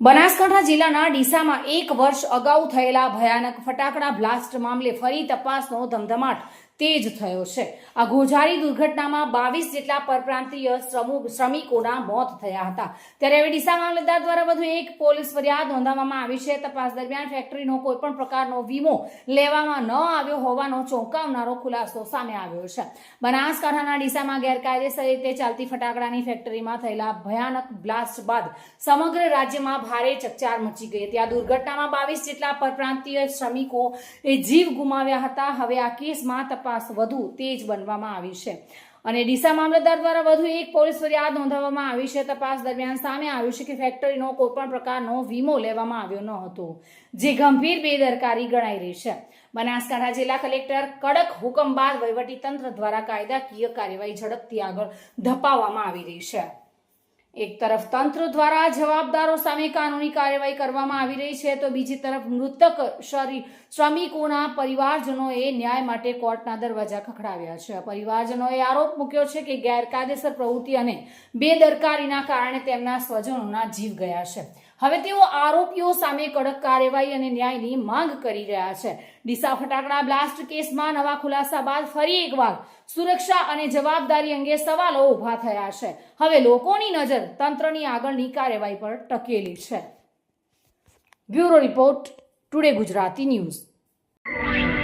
બનાસકાંઠા જિલ્લાના ડીસામાં 1 વર્ષ અગાઉ થયેલા ભયાનક ફટાકડા બ્લાસ્ટ મામલે ફરી તપાસનો ધમધમાટ તેજ થયો છે। આ ગોઝારી દુર્ઘટનામાં 22 જેટલા પરપ્રાંતીય શ્રમિકોના મોત થયા હતા। ત્યારે હવે ડીસા મામલતદાર દ્વારા વધુ એક પોલીસ ફરિયાદ નોંધાવવામાં આવી છે। તપાસ દરમિયાન ફેક્ટરીનો કોઈપણ પ્રકારનો વીમો લેવામાં ન આવ્યો હોવાનો ચોંકાવનારો ખુલાસો સામે આવ્યો છે। બનાસકાંઠાના ડીસામાં ગેરકાયદેસર રીતે ચાલતી ફટાકડાની ફેક્ટરીમાં થયેલા ભયાનક બ્લાસ્ટ બાદ સમગ્ર રાજ્યમાં ભારે ચકચાર મચી ગઈ હતી। આ દુર્ઘટનામાં 22 જેટલા પરપ્રાંતીય શ્રમિકોએ જીવ ગુમાવ્યા હતા। હવે આ કેસમાં તપાસ વધુ તેજ બનવામાં આવી છે અને ડીસા મામલતદાર દ્વારા વધુ એક પોલીસ ફરિયાદ નોંધાવવામાં આવી છે। તપાસ દરમિયાન સામે આવ્યું છે કે ફેક્ટરીનો કોઈપણ પ્રકારનો વીમો લેવામાં આવ્યો ન હતો, જે ગંભીર બેદરકારી ગણાઈ રહી છે। બનાસકાંઠા જિલ્લા કલેક્ટર કડક હુકમ બાદ વહીવટીતંત્ર દ્વારા કાયદાકીય કાર્યવાહી ઝડપથી આગળ ધપાવવામાં આવી રહી છે। એક તરફ તંત્ર દ્વારા જવાબદારો સામે કાનૂની કાર્યવાહી કરવામાં આવી રહી છે, તો બીજી તરફ મૃતક શ્રમિકોના પરિવારજનોએ ન્યાય માટે કોર્ટના દરવાજા ખખડાવ્યા છે। પરિવારજનોએ આરોપ મૂક્યો છે કે ગેરકાયદેસર પ્રવૃત્તિ અને બેદરકારીના કારણે તેમના સ્વજનોના જીવ ગયા છે। હવે તેઓ આરોપીઓ સામે કડક કાર્યવાહી અને ન્યાયની માંગ કરી રહ્યા છે। ડીસા ફટાકડા બ્લાસ્ટ કેસમાં નવા ખુલાસા બાદ ફરી એકવાર સુરક્ષા અને જવાબદારી અંગે સવાલો ઉભા થયા છે। હવે લોકોની નજર તંત્રની આગળની કાર્યવાહી પર ટકેલી છે। Bureau report, today Gujarati news.